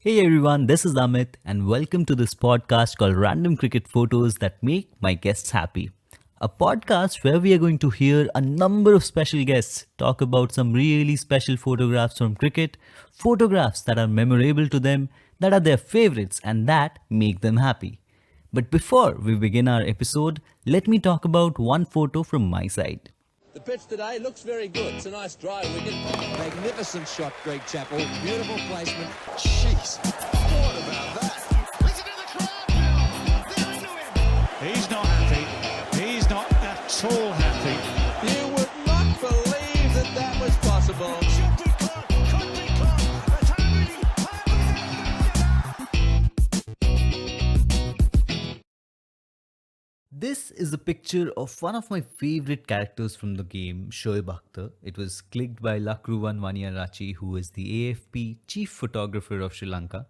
Hey everyone, this is Amit, and welcome to this podcast called Random Cricket Photos That Make My Guests Happy. A podcast where we are going to hear a number of special guests talk about some really special photographs from cricket, photographs that are memorable to them, that are their favorites, and that make them happy. But before we begin our episode, let me talk about one photo from my side. The pitch today looks very good. It's a nice dry wicket. Magnificent shot, Greg Chappell. Beautiful placement. Jeez. What about that? Listen to the crowd now. They're into him. He's not happy. He's not at all happy. You would not believe that that was possible. Should be caught. Could be caught. It's This is a picture of one of my favorite characters from the game, Shoaib Akhtar. It was clicked by Lakruvan Vaniarachi, who is the AFP chief photographer of Sri Lanka.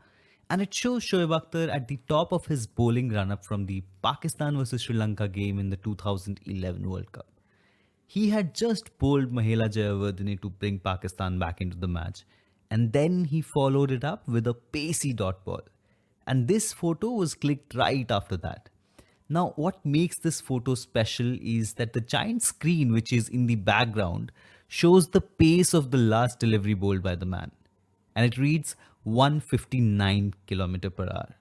And it shows Shoaib Akhtar at the top of his bowling run-up from the Pakistan vs Sri Lanka game in the 2011 World Cup. He had just bowled Mahela Jayawardene to bring Pakistan back into the match, and then he followed it up with a pacey dot ball. And this photo was clicked right after that. Now, what makes this photo special is that the giant screen, which is in the background, shows the pace of the last delivery bowled by the man, and it reads 159 km per hour.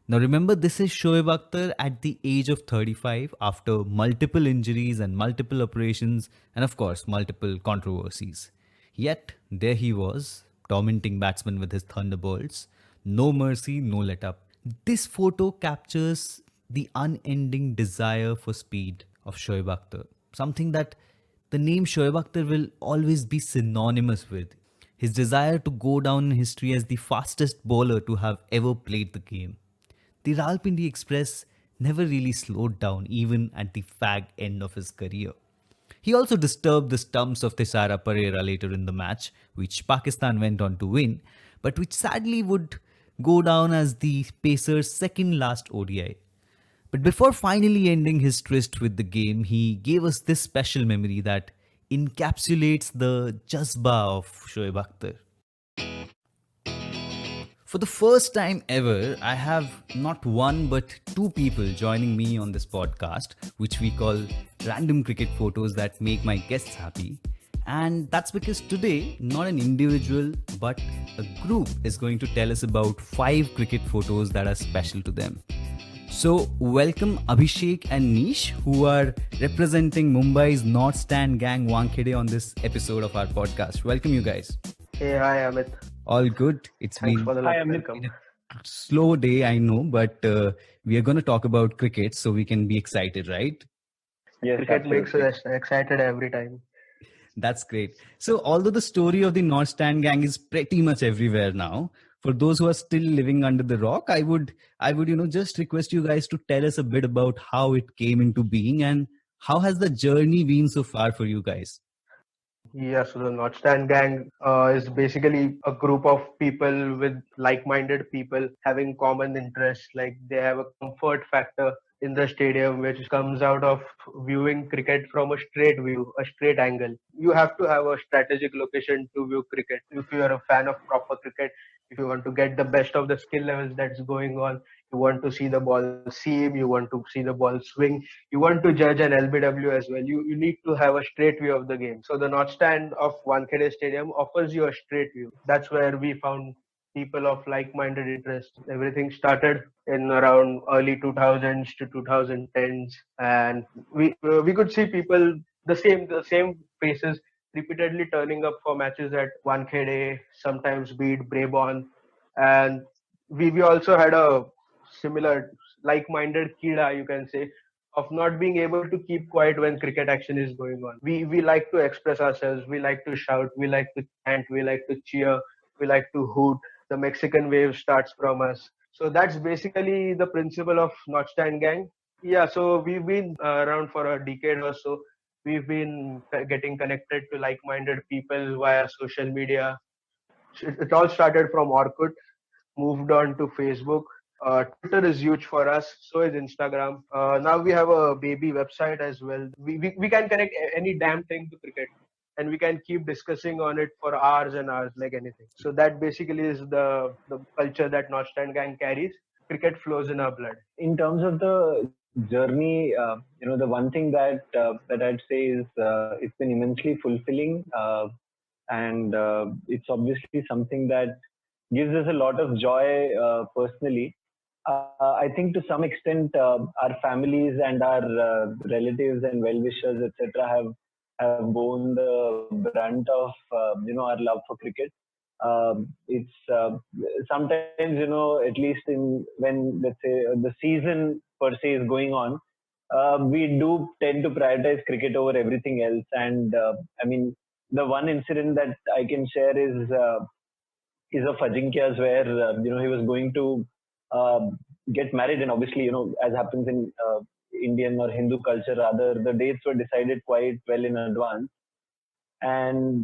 Now remember, this is Shoaib Akhtar at the age of 35 after multiple injuries and multiple operations and of course multiple controversies. Yet there he was, tormenting batsmen with his thunderbolts. No mercy, no let up. This photo captures the unending desire for speed of Shoaib Akhtar, something that the name Shoaib Akhtar will always be synonymous with. His desire to go down in history as the fastest bowler to have ever played the game. The Rawalpindi Express never really slowed down even at the fag end of his career. He also disturbed the stumps of Thisara Pereira later in the match, which Pakistan went on to win, but which sadly would go down as the Pacers' second last ODI. But before finally ending his tryst with the game, he gave us this special memory that encapsulates the Jazba of Shoaib Akhtar. For the first time ever, I have not one but two people joining me on this podcast, which we call Random Cricket Photos That Make My Guests Happy. And that's because today, not an individual, but a group is going to tell us about 5 cricket photos that are special to them. So, welcome Abhishek and Nish, who are representing Mumbai's North Stand Gang Wankhede on this episode of our podcast. Welcome, you guys. Hey, hi Amit. All good. It's Thanks been for the welcome. a slow day, I know, but we are going to talk about cricket, so we can be excited, right? Yes, cricket makes us excited every time. That's great. So, although the story of the North Stand Gang is pretty much everywhere now, for those who are still living under the rock, I would, just request you guys to tell us a bit about how it came into being and how has the journey been so far for you guys. Yeah, so the North Stand Gang is basically a group of people with like-minded people having common interests. Like they have a comfort factor in the stadium, which comes out of viewing cricket from a straight view, a straight angle. You have to have a strategic location to view cricket. If you are a fan of proper cricket, if you want to get the best of the skill levels that's going on, you want to see the ball seam, you want to see the ball swing, you want to judge an LBW as well. You need to have a straight view of the game. So the North Stand of Wankhede Stadium offers you a straight view. That's where we found people of like-minded interest. Everything started in around early 2000s to 2010s, and we could see people the same faces repeatedly turning up for matches at Wankhede, sometimes beat Brabourne, and we also had a similar like-minded kida, you can say, of not being able to keep quiet when cricket action is going on. We like to express ourselves, we like to shout, we like to chant, we like to cheer, we like to hoot. The Mexican wave starts from us. So that's basically the principle of North Stand Gang. Yeah, so we've been around for a decade or so. We've been getting connected to like-minded people via social media. It all started from Orkut, moved on to Facebook. Twitter is huge for us. So is Instagram. Now we have a baby website as well. We can connect any damn thing to cricket. and we can keep discussing on it for hours and hours like anything. So that basically is the culture that Nordstand Gang carries. Cricket flows in our blood. In terms of the journey, the one thing that I'd say is it's been immensely fulfilling, and it's obviously something that gives us a lot of joy personally. I think to some extent, our families and our relatives and well-wishers, etc., have borne the brunt of our love for cricket. It's sometimes, at least in when, let's say, the season per se is going on, we do tend to prioritize cricket over everything else. And I mean, the one incident that I can share is of Ajinkya's, where he was going to get married, and obviously, as happens in Indian or Hindu culture, rather, the dates were decided quite well in advance. And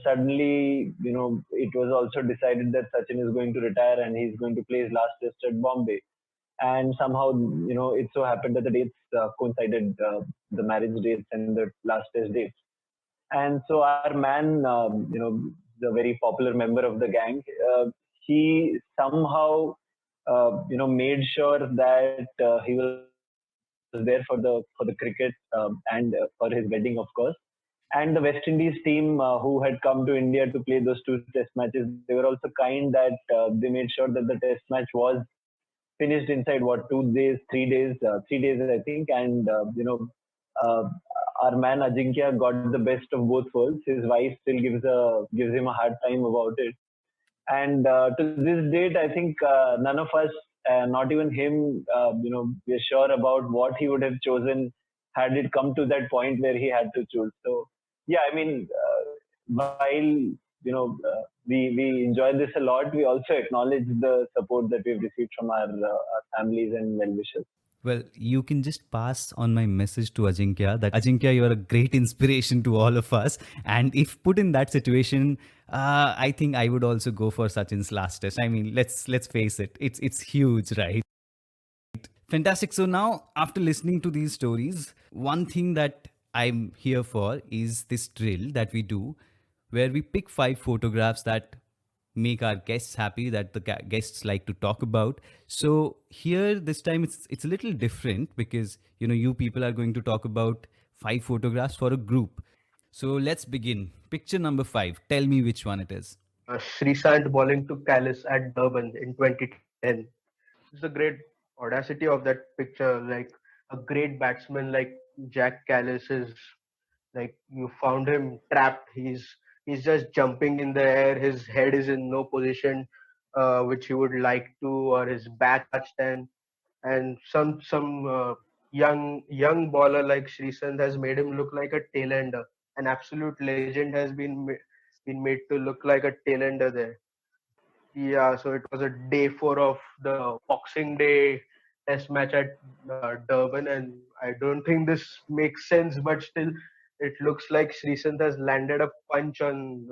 suddenly, it was also decided that Sachin is going to retire and he's going to play his last test at Bombay. And somehow, it so happened that the dates coincided, the marriage dates and the last test dates. And so our man, the very popular member of the gang, he somehow, made sure that he was there for the cricket and for his wedding, of course. And the West Indies team who had come to India to play those two test matches, they were also kind that they made sure that the test match was finished inside 2 days, 3 days, 3 days, I think. And, our man Ajinkya got the best of both worlds. His wife still gives him a hard time about it. And to this date, I think none of us, not even him, we're sure about what he would have chosen had it come to that point where he had to choose. So, yeah, I mean, while we enjoy this a lot, we also acknowledge the support that we've received from our families and well-wishers. Well, you can just pass on my message to Ajinkya that Ajinkya, you are a great inspiration to all of us. And if put in that situation, I think I would also go for Sachin's last test. I mean, let's face it, it's huge, right? Fantastic. So now, after listening to these stories, one thing that I'm here for is this drill that we do, where we pick 5 photographs that make our guests happy, that the guests like to talk about. So here, this time, it's a little different because, you people are going to talk about 5 photographs for a group. So let's begin. Picture number 5. Tell me which one it is. Sreesanth bowling to Kallis at Durban in 2010. It's a great audacity of that picture. Like a great batsman like Jack Kallis is, like, you found him trapped. He's just jumping in the air. His head is in no position which he would like to, or his back touched, and some young bowler like Sreesanth has made him look like a tailender. An absolute legend has been made to look like a tailender there. Yeah, so it was a day 4 of the Boxing Day test match at Durban, and I don't think this makes sense, but still, it looks like Sreesanth has landed a punch on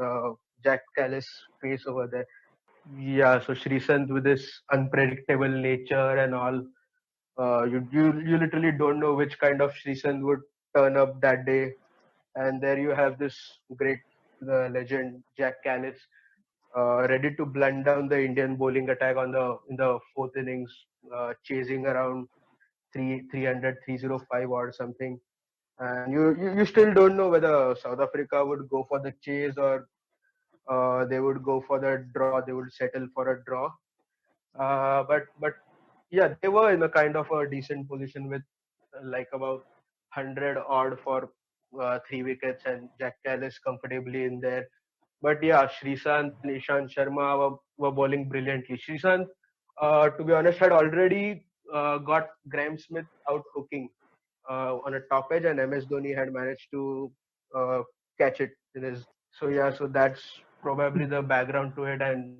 Jack Kallis' face over there. Yeah, so Sreesanth, with his unpredictable nature and all, you literally don't know which kind of Sreesanth would turn up that day. And there you have this great legend Jack Kallis, ready to blunt down the Indian bowling attack in the 4th innings, chasing around 300, 305 or something. And you still don't know whether South Africa would go for the chase or they would go for the draw. They would settle for a draw. But yeah, they were in a kind of a decent position with like about 100 odd for 3 wickets, and Jack Kallis comfortably in there. But yeah, Sreesanth and Ishant Sharma were bowling brilliantly. Sreesanth, to be honest, had already got Graham Smith out hooking on a top edge, and MS Dhoni had managed to catch it in his. So yeah, so that's probably the background to it. And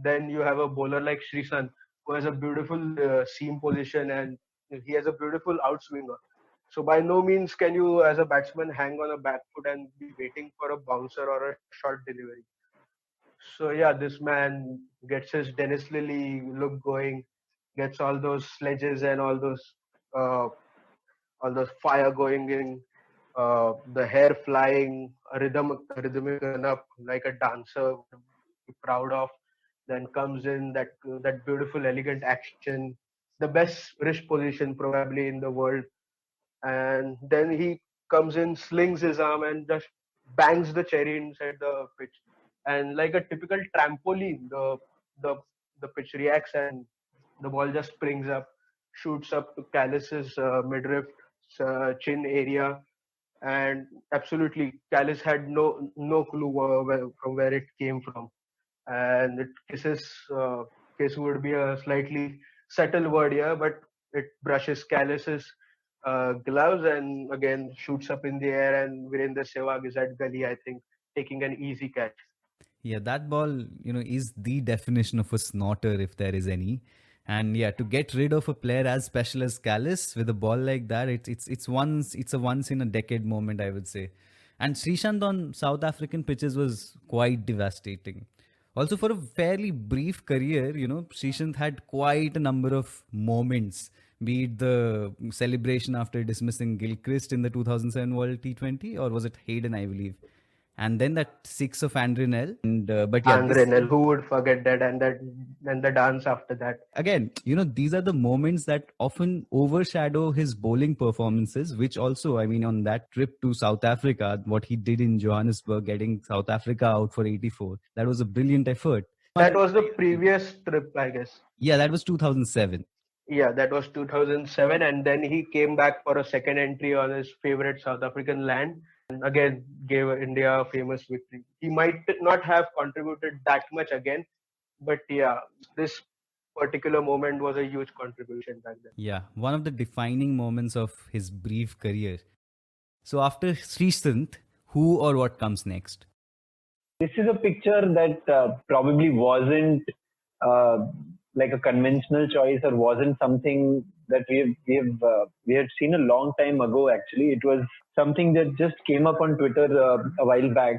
then you have a bowler like Sreesanth, who has a beautiful seam position, and he has a beautiful outswinger. So by no means can you, as a batsman, hang on a back foot and be waiting for a bouncer or a short delivery. So yeah, this man gets his Dennis Lilly look going, gets all those sledges and all those fire going in, the hair flying, a rhythmic run up like a dancer, be proud of. Then comes in that beautiful, elegant action, the best wrist position probably in the world, and then he comes in, slings his arm, and just bangs the cherry inside the pitch. And like a typical trampoline, the the pitch reacts and the ball just springs up, shoots up to Callis's midriff, chin area, and absolutely, Callis had no clue from where it came from, and it kisses. Kiss would be a slightly subtle word here, but it brushes Callis's gloves and again shoots up in the air, and Virender Sehwag is at gully, I think, taking an easy catch. Yeah, that ball, is the definition of a snorter if there is any. And yeah, to get rid of a player as special as Callis with a ball like that, it's a once in a decade moment, I would say. And Srishant on South African pitches was quite devastating. Also, for a fairly brief career, Srishant had quite a number of moments, be it the celebration after dismissing Gilchrist in the 2007 World T20, or was it Hayden, I believe. And then that six of Andre Nel. And but yeah, Andre Nel, who would forget that, and the dance after that. again, these are the moments that often overshadow his bowling performances, which also, I mean, on that trip to South Africa, what he did in Johannesburg, getting South Africa out for 84, that was a brilliant effort. That was the previous trip, I guess. Yeah, that was 2007. Yeah, that was 2007, and then he came back for a second entry on his favorite South African land, and again gave India a famous victory. He might not have contributed that much again, but yeah, this particular moment was a huge contribution back then. Yeah, one of the defining moments of his brief career. So after Srishant, who or what comes next? This is a picture that probably wasn't like a conventional choice, or wasn't something that we had seen a long time ago. Actually, it was something that just came up on Twitter a while back.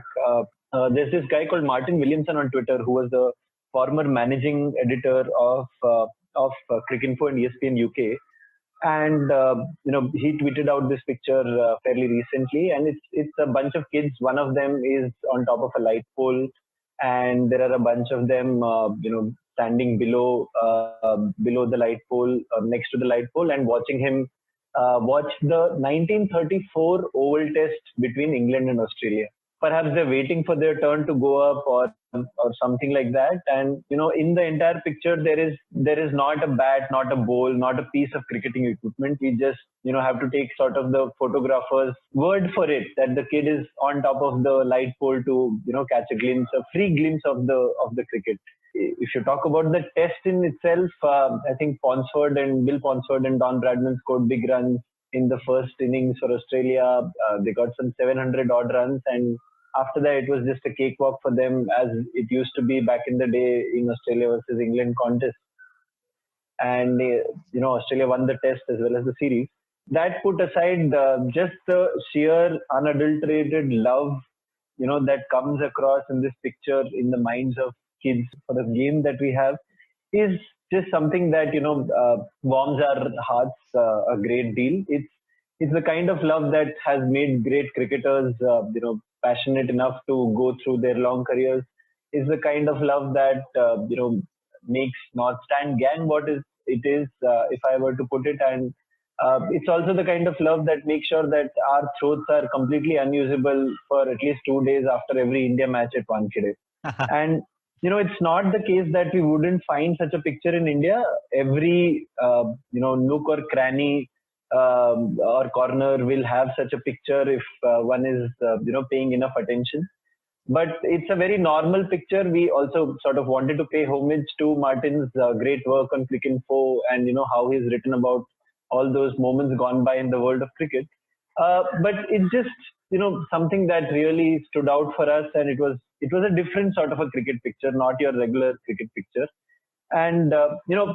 There's this guy called Martin Williamson on Twitter, who was the former managing editor of Cricinfo and ESPN UK. And he tweeted out this picture fairly recently, and it's a bunch of kids. One of them is on top of a light pole, and there are a bunch of them, standing below the light pole, next to the light pole, and watching him watch the 1934 Oval Test between England and Australia. Perhaps they're waiting for their turn to go up, or something like that. And in the entire picture, there is not a bat, not a ball, not a piece of cricketing equipment. We just have to take sort of the photographer's word for it that the kid is on top of the light pole to catch a free glimpse of the cricket. If you talk about the test in itself, I think Bill Ponsford and Don Bradman scored big runs in the first innings for Australia. They got some 700 odd runs, and after that, it was just a cakewalk for them, as it used to be back in the day in Australia versus England contest. And Australia won the test as well as the series. That put aside, just the sheer unadulterated love, that comes across in this picture in the minds of kids for the game that we have, is just something that warms our hearts a great deal. It's the kind of love that has made great cricketers, passionate enough to go through their long careers. Is the kind of love that makes North Stand Gang what it is, if I were to put it. And it's also the kind of love that makes sure that our throats are completely unusable for at least 2 days after every India match at Wankhede. And it's not the case that we wouldn't find such a picture in India. Every nook or cranny or corner will have such a picture if one is paying enough attention. But it's a very normal picture. We also sort of wanted to pay homage to Martin's great work on Cricinfo, and how he's written about all those moments gone by in the world of cricket. But it's just something that really stood out for us, and it was a different sort of a cricket picture, not your regular cricket picture. And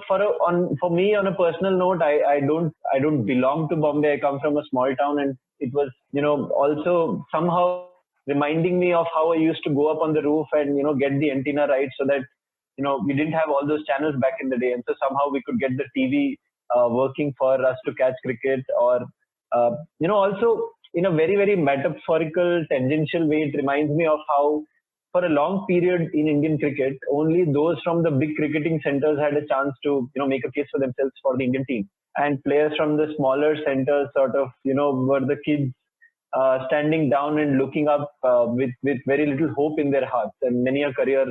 for me, on a personal note, I don't belong to Bombay. I come from a small town, and it was also somehow reminding me of how I used to go up on the roof and get the antenna right, so that we didn't have all those channels back in the day, and so somehow we could get the TV working for us to catch cricket. Or also in a very, very metaphorical, tangential way, it reminds me of how for a long period in Indian cricket, only those from the big cricketing centers had a chance to, make a case for themselves for the Indian team. And players from the smaller centers sort of, were the kids standing down and looking up with very little hope in their hearts. And many a career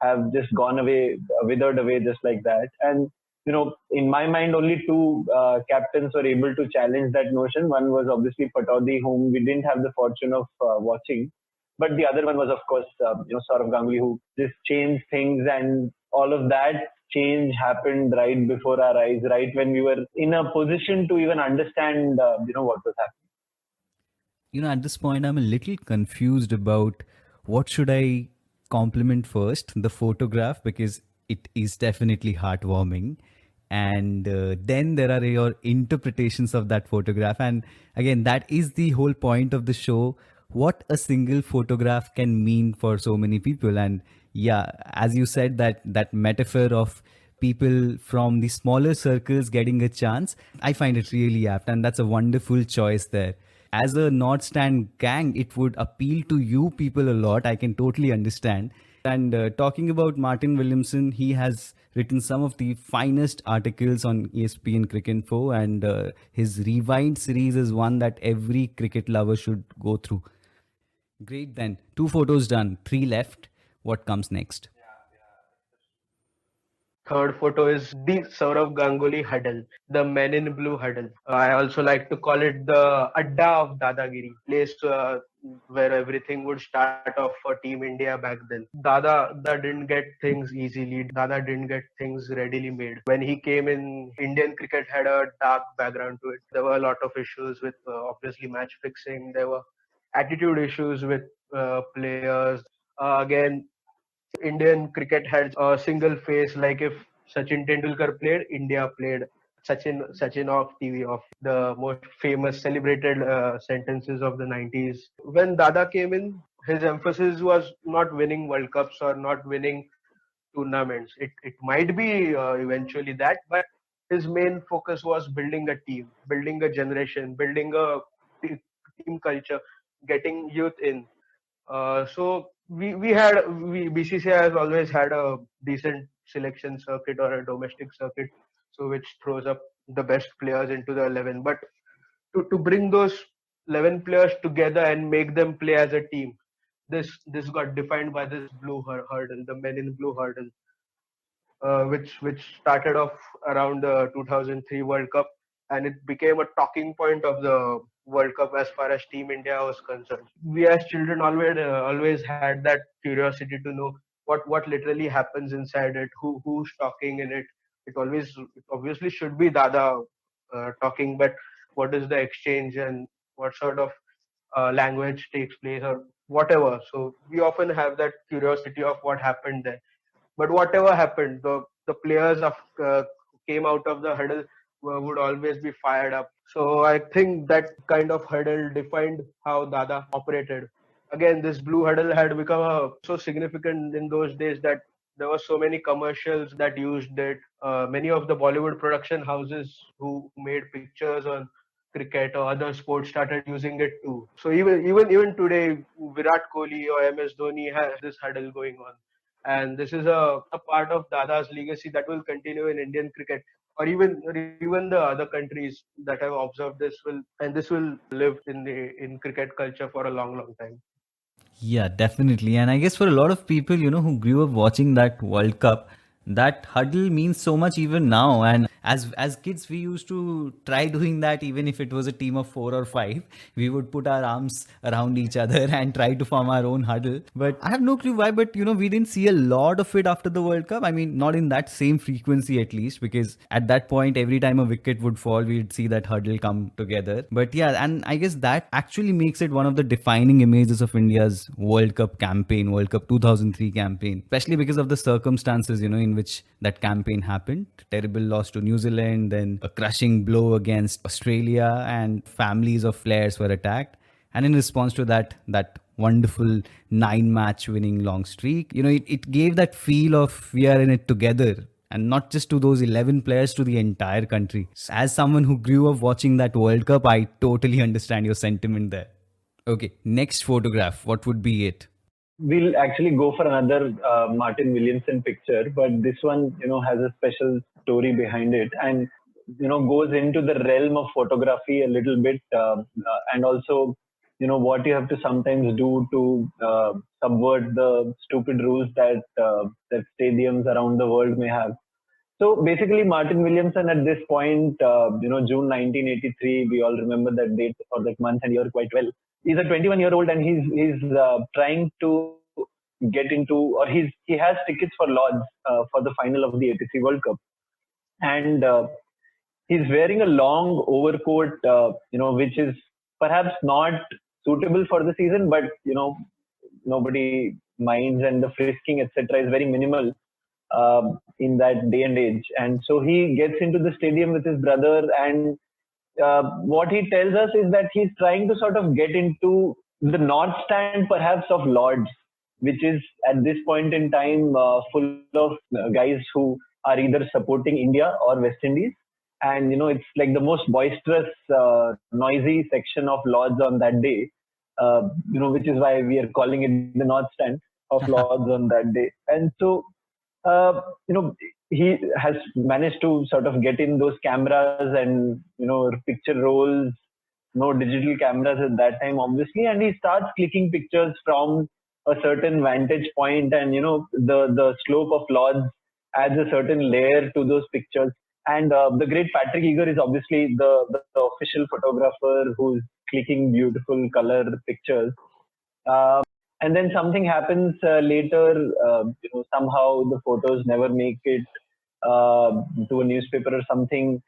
have just gone away, withered away just like that. And, in my mind, only two captains were able to challenge that notion. One was obviously Pataudi, whom we didn't have the fortune of watching. But the other one was, of course, Sourav Ganguly, who just changed things, and all of that change happened right before our eyes, right when we were in a position to even understand, what was happening. At this point, I'm a little confused about what should I compliment first, the photograph, because it is definitely heartwarming. And then there are your interpretations of that photograph. And again, that is the whole point of the show. What a single photograph can mean for so many people. And yeah, as you said, that metaphor of people from the smaller circles getting a chance, I find it really apt, and that's a wonderful choice there. As a North Stand gang, it would appeal to you people a lot. I can totally understand. And talking about Martin Williamson, he has written some of the finest articles on ESPN Cricinfo, and his Rewind series is one that every cricket lover should go through. Great then. 2 photos done, 3 left. What comes next? Third photo is the Sourav Ganguly huddle, the Men in Blue huddle. I also like to call it the Adda of Dadagiri, place where everything would start off for Team India back then. Dada didn't get things easily. Dada didn't get things readily made. When he came in, Indian cricket had a dark background to it. There were a lot of issues with obviously match fixing. There were attitude issues with players. Again, Indian cricket had a single face. Like if Sachin Tendulkar played, India played. Sachin off TV, off, the most famous celebrated sentences of the 90s. When Dada came in, his emphasis was not winning World Cups or not winning tournaments. It might be eventually that, but his main focus was building a team, building a generation, building a team culture, getting youth in. So BCCI has always had a decent selection circuit or a domestic circuit, so which throws up the best players into the 11. But to bring those 11 players together and make them play as a team, this got defined by this blue hurdle, the Men in Blue hurdle, which started off around the 2003 World Cup, and it became a talking point of the World Cup as far as Team India was concerned. We as children always had that curiosity to know what literally happens inside it, who's talking in it. It obviously should be Dada talking, but what is the exchange and what sort of language takes place or whatever. So we often have that curiosity of what happened there. But whatever happened, the players came out of the hurdle would always be fired up. So I think that kind of hurdle defined how Dada operated. Again, this blue hurdle had become so significant in those days that there were so many commercials that used it. Many of the Bollywood production houses who made pictures on cricket or other sports started using it too. So even today, Virat Kohli or MS Dhoni has this hurdle going on. And this is a part of Dada's legacy that will continue in Indian cricket, or even the other countries that have observed this will live in cricket culture for a long time. Yeah, definitely. And I guess for a lot of people, who grew up watching that World Cup, that huddle means so much even now. And as kids, we used to try doing that. Even if it was a team of 4 or 5, we would put our arms around each other and try to form our own huddle. But I have no clue why, but we didn't see a lot of it after the World Cup. I mean, not in that same frequency at least, because at that point, every time a wicket would fall, we'd see that huddle come together. But yeah, and I guess that actually makes it one of the defining images of India's World Cup campaign, World Cup 2003 campaign, especially because of the circumstances, in which that campaign happened. Terrible loss to New Zealand, then a crushing blow against Australia, and families of players were attacked. And in response to that wonderful 9-match winning long streak, it gave that feel of we are in it together. And not just to those 11 players, to the entire country. As someone who grew up watching that World Cup, I totally understand your sentiment there. Okay, next photograph, what would be it? We'll actually go for another Martin Williamson picture, but this one, has a special story behind it, and goes into the realm of photography a little bit, and also, what you have to sometimes do to subvert the stupid rules that that stadiums around the world may have. So basically, Martin Williamson at this point, June 1983, we all remember that date or that month and year quite well. He's a 21-year-old and he's trying to get into, or he has tickets for Lords for the final of the 83 World Cup, and he's wearing a long overcoat, which is perhaps not suitable for the season, but nobody minds, and the frisking etc. is very minimal in that day and age. And so he gets into the stadium with his brother, and what he tells us is that he's trying to sort of get into the north stand perhaps of Lords, which is at this point in time full of guys who are either supporting India or West Indies. And, it's like the most boisterous, noisy section of Lords on that day, which is why we are calling it the north stand of Lords on that day. And so, he has managed to sort of get in those cameras and, picture rolls, no digital cameras at that time, obviously. And he starts clicking pictures from a certain vantage point, and, the slope of Lords adds a certain layer to those pictures. And the great Patrick Eager is obviously the official photographer who's clicking beautiful color pictures. And then something happens later, somehow the photos never make it to a newspaper or something.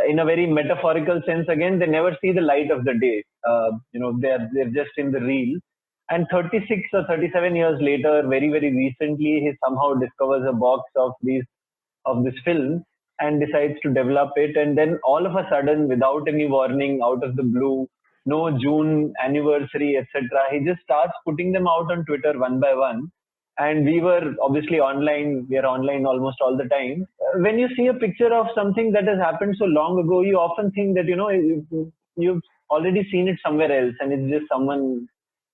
In a very metaphorical sense, again, they never see the light of the day. They're just in the reel. And 36 or 37 years later, very, very recently, he somehow discovers a box of this film and decides to develop it. And then all of a sudden, without any warning, out of the blue, no June anniversary, etc., he just starts putting them out on Twitter one by one. And we were obviously online. We are online almost all the time. When you see a picture of something that has happened so long ago, you often think that, you've already seen it somewhere else, and it's just someone,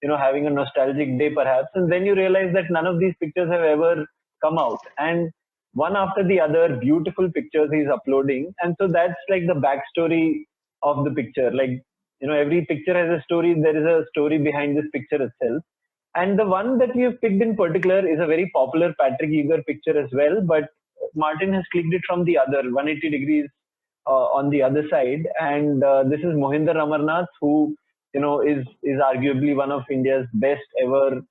having a nostalgic day perhaps. And then you realize that none of these pictures have ever come out. And one after the other, beautiful pictures he's uploading. And so that's like the backstory of the picture. Like, every picture has a story. There is a story behind this picture itself. And the one that we have picked in particular is a very popular Patrick Eager picture as well, but Martin has clicked it from the other, 180 degrees on the other side. And this is Mohinder Amarnath, who, is arguably one of India's best ever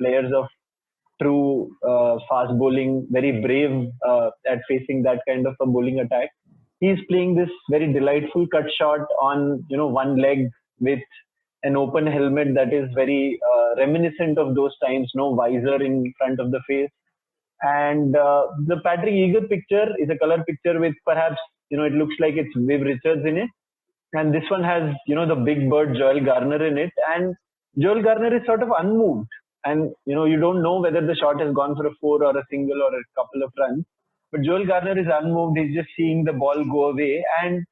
players of true fast bowling, very brave at facing that kind of a bowling attack. He's playing this very delightful cut shot on, one leg with an open helmet that is very reminiscent of those times, no visor in front of the face. And the Patrick Eager picture is a color picture with perhaps, it looks like it's Viv Richards in it. And this one has, the big bird Joel Garner in it. And Joel Garner is sort of unmoved. And, you don't know whether the shot has gone for a 4 or a single or a couple of runs. But Joel Garner is unmoved. He's just seeing the ball go away. And,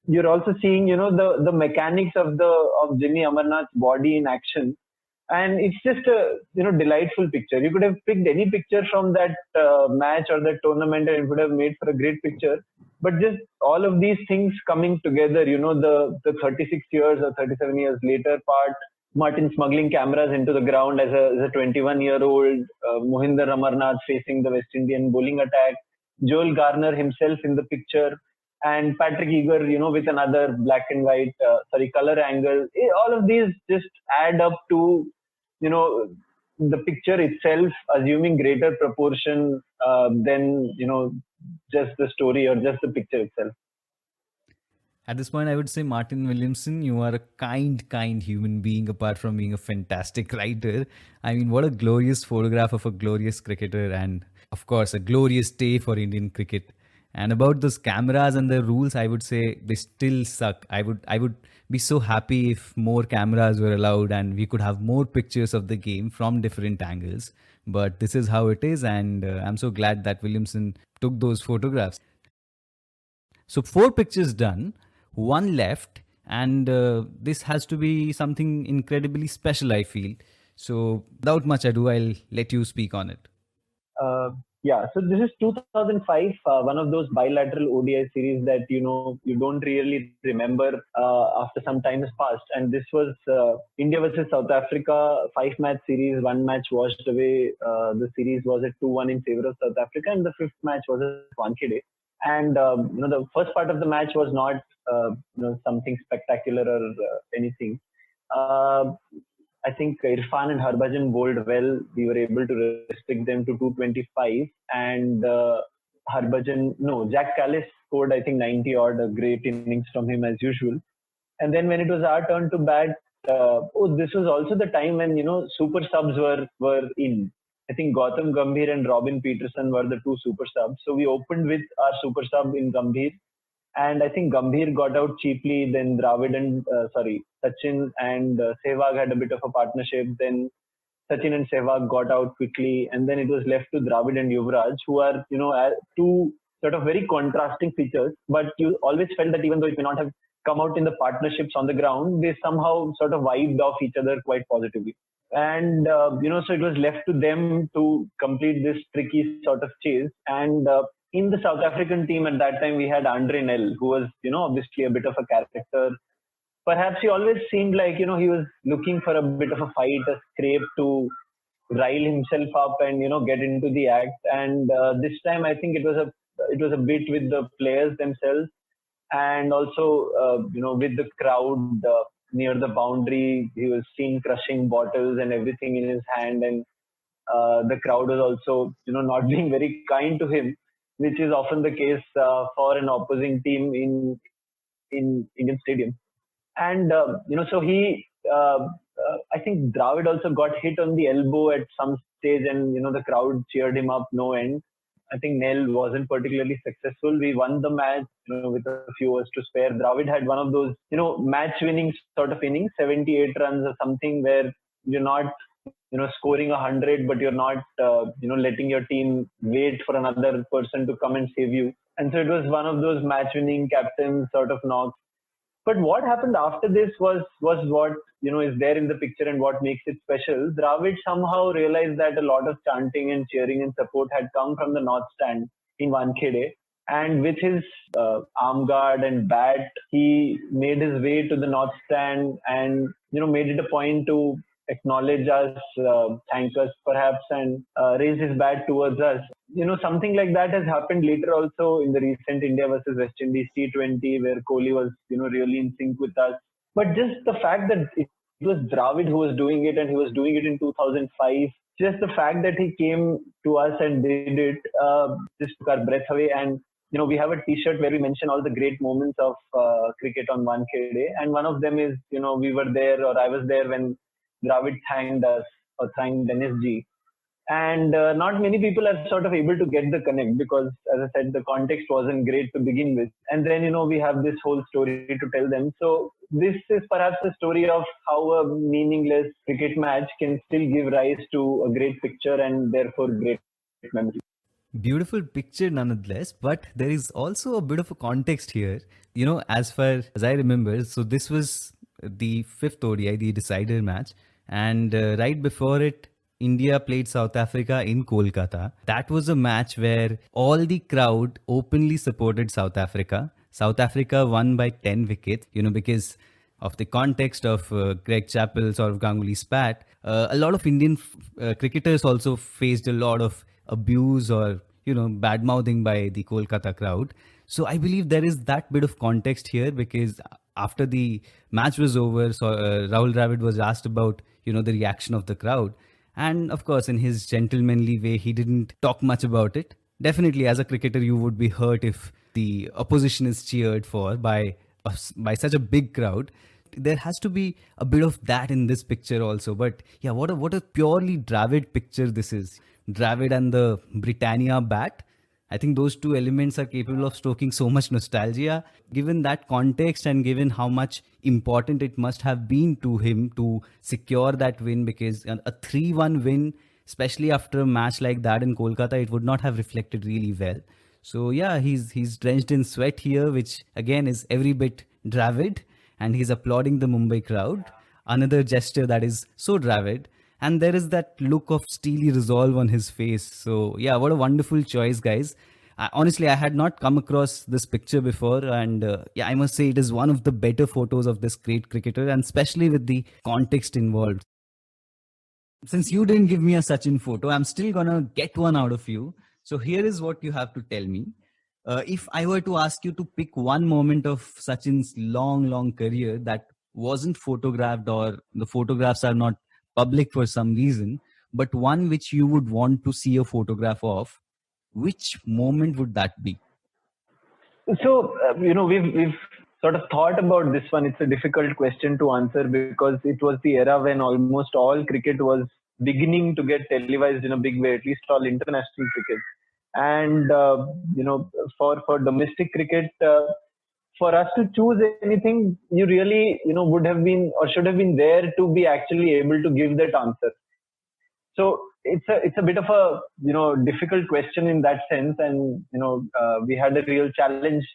you're also seeing, the mechanics of Jimmy Amarnath's body in action. And it's just a, delightful picture. You could have picked any picture from that match or that tournament and it would have made for a great picture. But just all of these things coming together, the 36 years or 37 years later part, Martin smuggling cameras into the ground as a 21-year-old, Mohinder Amarnath facing the West Indian bowling attack, Joel Garner himself in the picture, and Patrick Eager, with another black and white, color angle. All of these just add up to, the picture itself assuming greater proportion than, just the story or just the picture itself. At this point, I would say, Martin Williamson, you are a kind human being, apart from being a fantastic writer. I mean, what a glorious photograph of a glorious cricketer, and of course, a glorious day for Indian cricket. And about those cameras and the rules, I would say they still suck. I would be so happy if more cameras were allowed and we could have more pictures of the game from different angles. but this is how it is, and I'm so glad that Williamson took those photographs. So 4 pictures done, 1 left, and this has to be something incredibly special, I feel. So without much ado, I'll let you speak on it. Yeah, so this is 2005, one of those bilateral ODI series that you don't really remember after some time has passed. And this was India versus South Africa, 5-match series. 1 match washed away. The series was at 2-1 in favor of South Africa, and the 5th match was at Wankhede. And the first part of the match was not something spectacular or anything. I think Irfan and Harbhajan bowled well. We were able to restrict them to 225, and Jack Callis scored, I think, 90 odd, a great innings from him as usual. And then when it was our turn to bat, this was also the time when super subs were in. I think Gautam Gambhir and Robin Peterson were the 2 super subs. So we opened with our super sub in Gambhir. And I think Gambhir got out cheaply. Then Sachin and Sehwag had a bit of a partnership. Then Sachin and Sehwag got out quickly. And then it was left to Dravid and Yuvraj, who are, 2 sort of very contrasting features. But you always felt that even though it may not have come out in the partnerships on the ground, they somehow sort of vibed off each other quite positively. And, so it was left to them to complete this tricky sort of chase. And in the South African team at that time, we had Andre Nel, who was, obviously a bit of a character. Perhaps he always seemed like, he was looking for a bit of a fight, a scrape to rile himself up and, get into the act. And this time, I think it was a bit with the players themselves, and also, with the crowd near the boundary. He was seen crushing bottles and everything in his hand, and the crowd was also, not being very kind to him, which is often the case for an opposing team in Indian Stadium. And, so I think Dravid also got hit on the elbow at some stage, and, the crowd cheered him up no end. I think Nel wasn't particularly successful. We won the match, with a few overs to spare. Dravid had one of those, match-winning sort of innings, 78 runs or something, where you're not, scoring 100, but you're not, letting your team wait for another person to come and save you. And so it was one of those match-winning captain sort of knocks. But what happened after this was what, is there in the picture and what makes it special. Dravid somehow realized that a lot of chanting and cheering and support had come from the North Stand in Wankhede. And with his arm guard and bat, he made his way to the North Stand and, made it a point to acknowledge us, thank us perhaps, and raise his bat towards us. Something like that has happened later also in the recent India versus West Indies T20, where Kohli was, really in sync with us. But just the fact that it was Dravid who was doing it, and he was doing it in 2005, just the fact that he came to us and did it, just took our breath away. And, we have a t-shirt where we mention all the great moments of cricket on Wankhede. And one of them is, we were there, or I was there when Dravid thanked us, or thanked Dennis G. And not many people are sort of able to get the connect, because, as I said, the context wasn't great to begin with. And then, we have this whole story to tell them. So this is perhaps a story of how a meaningless cricket match can still give rise to a great picture and therefore great memory. Beautiful picture nonetheless, but there is also a bit of a context here. As far as I remember, so this was the 5th ODI, the decider match. And right before it, India played South Africa in Kolkata. That was a match where all the crowd openly supported South Africa. South Africa won by 10 wickets, because of the context of Greg Chappell, Sourav Ganguly spat. A lot of Indian cricketers also faced a lot of abuse or, bad mouthing by the Kolkata crowd. So I believe there is that bit of context here, because after the match was over, so Rahul Dravid was asked about, the reaction of the crowd. And of course, in his gentlemanly way, he didn't talk much about it. Definitely, as a cricketer, you would be hurt if the opposition is cheered for by such a big crowd. There has to be a bit of that in this picture also. But yeah, what a purely Dravid picture this is. Dravid and the Britannia bat. I think those two elements are capable of stoking so much nostalgia. Given that context and given how much important it must have been to him to secure that win, because a 3-1 win especially after a match like that in Kolkata, it would not have reflected really well. So yeah, he's drenched in sweat here, which again is every bit Dravid, and he's applauding the Mumbai crowd. Another gesture that is so Dravid, and there is that look of steely resolve on his face. So yeah, what a wonderful choice, guys. Honestly, I had not come across this picture before, and yeah, I must say it is one of the better photos of this great cricketer, and especially with the context involved. Since you didn't give me a Sachin photo, I'm still gonna get one out of you. So here is what you have to tell me. If I were to ask you to pick one moment of Sachin's long career that wasn't photographed, or the photographs are not public for some reason, but one which you would want to see a photograph of, which moment would that be? So, we've sort of thought about this one. It's a difficult question to answer because it was the era when almost all cricket was beginning to get televised in a big way, at least all international cricket. And, for domestic cricket, for us to choose anything, you really, would have been or should have been there to be actually able to give that answer. So it's a bit of a difficult question in that sense, and we had a real challenge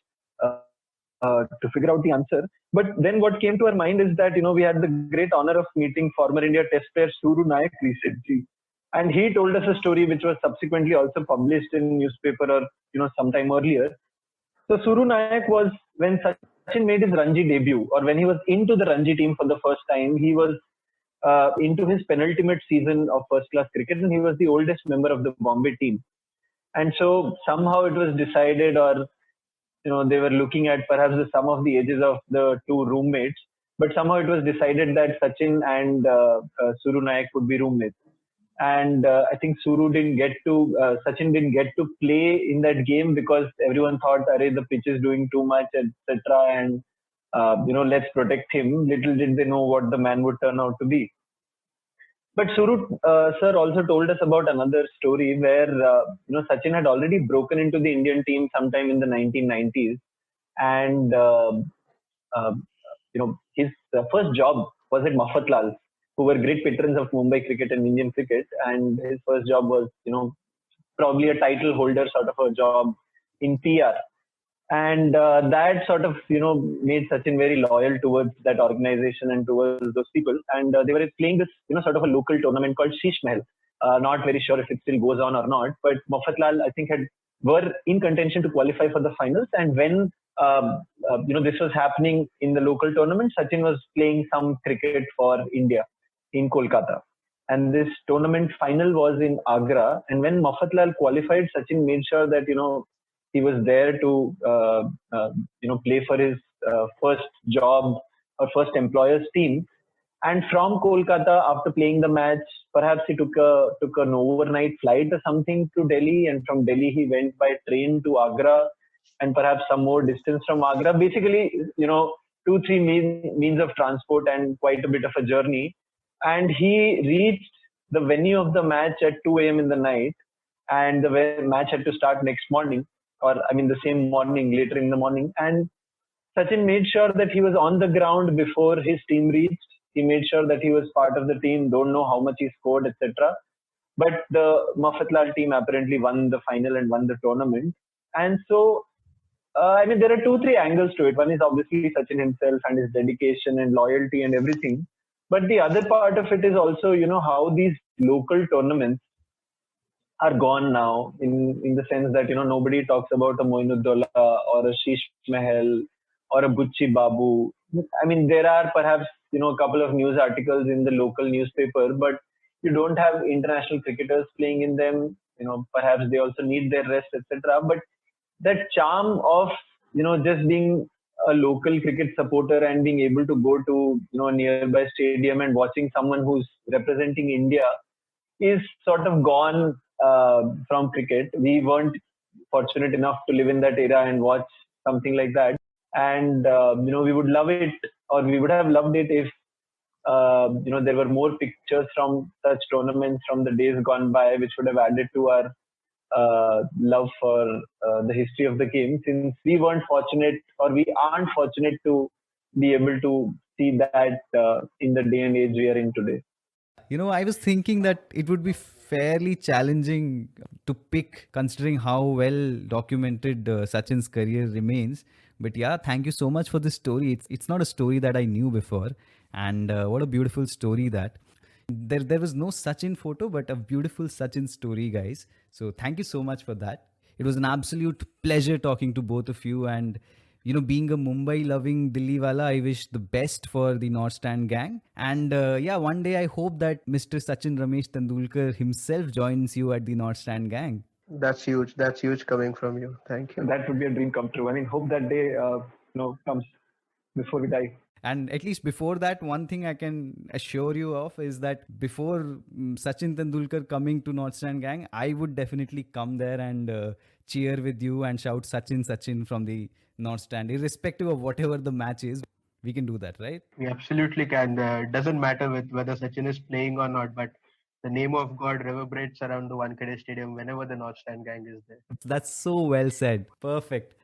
to figure out the answer. But then what came to our mind is that we had the great honor of meeting former India Test player Suru Nayak recently, and he told us a story which was subsequently also published in newspaper or sometime earlier. So Suru Nayak was, when Sachin made his Ranji debut, or when he was into the Ranji team for the first time, he was into his penultimate season of first-class cricket, and he was the oldest member of the Bombay team. And so somehow it was decided, or they were looking at perhaps the sum of the ages of the two roommates, but somehow it was decided that Sachin and Suru Nayak would be roommates. And I think Sachin didn't get to play in that game because everyone thought, "Arey, the pitch is doing too much," etc. And let's protect him. Little did they know what the man would turn out to be. But Suru sir also told us about another story where Sachin had already broken into the Indian team sometime in the 1990s, and his first job was at Mafatlal, who were great patrons of Mumbai cricket and Indian cricket, and his first job was probably a title holder sort of a job in PR. And that sort of, made Sachin very loyal towards that organization and towards those people. And they were playing this, sort of a local tournament called Sheesh Mahal. Not very sure if it still goes on or not, but Mafatlal, I think, were in contention to qualify for the finals. And when, this was happening in the local tournament, Sachin was playing some cricket for India in Kolkata. And this tournament final was in Agra. And when Mafatlal qualified, Sachin made sure that, he was there to, play for his first job or first employer's team. And from Kolkata, after playing the match, perhaps he took an overnight flight or something to Delhi. And from Delhi, he went by train to Agra, and perhaps some more distance from Agra. Basically, 2-3 means of transport and quite a bit of a journey. And he reached the venue of the match at 2 a.m. in the night, and the match had to start next morning. The same morning, later in the morning. And Sachin made sure that he was on the ground before his team reached. He made sure that he was part of the team, don't know how much he scored, etc. But the Mafatlal team apparently won the final and won the tournament. And so, there are 2-3 angles to it. One is obviously Sachin himself and his dedication and loyalty and everything. But the other part of it is also, how these local tournaments are gone now, in the sense that nobody talks about a Moinuddollah or a Sheesh Mahal or a Bucci Babu. There are perhaps a couple of news articles in the local newspaper, but you don't have international cricketers playing in them. Perhaps they also need their rest, etc. But that charm of just being a local cricket supporter and being able to go to a nearby stadium and watching someone who's representing India is sort of gone from cricket. We weren't fortunate enough to live in that era and watch something like that. And, we would love it, or we would have loved it if, there were more pictures from such tournaments from the days gone by, which would have added to our love for the history of the game, since we weren't fortunate, or we aren't fortunate to be able to see that in the day and age we are in today. I was thinking that it would be fairly challenging to pick considering how well documented Sachin's career remains. But yeah, thank you so much for this story. It's not a story that I knew before. And what a beautiful story that. There was no Sachin photo, but a beautiful Sachin story, guys. So thank you so much for that. It was an absolute pleasure talking to both of you. And being a Mumbai loving Dilli wala, I wish the best for the North Stand gang. And yeah, one day I hope that Mr. Sachin Ramesh Tendulkar himself joins you at the North Stand gang. That's huge. That's huge coming from you. Thank you. That would be a dream come true. I mean, hope that day comes before we die. And at least before that, one thing I can assure you of is that before Sachin Tendulkar coming to North Stand gang, I would definitely come there and cheer with you and shout Sachin, Sachin from the North Stand, irrespective of whatever the match is. We can do that, right? We absolutely can. It doesn't matter with whether Sachin is playing or not, but the name of God reverberates around the Wankhede Stadium whenever the North Stand gang is there. That's so well said. Perfect.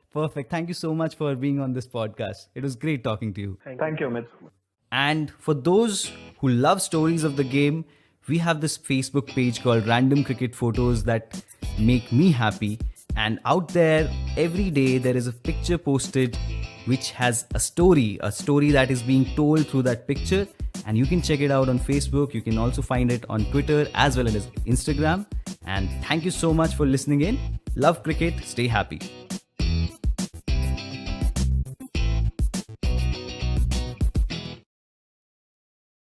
Thank you so much for being on this podcast. It was great talking to you. Thank you, Amit. And for those who love stories of the game, we have this Facebook page called Random Cricket Photos that make me happy. And out there, every day, there is a picture posted which has a story that is being told through that picture. And you can check it out on Facebook. You can also find it on Twitter as well as Instagram. And thank you so much for listening in. Love cricket. Stay happy.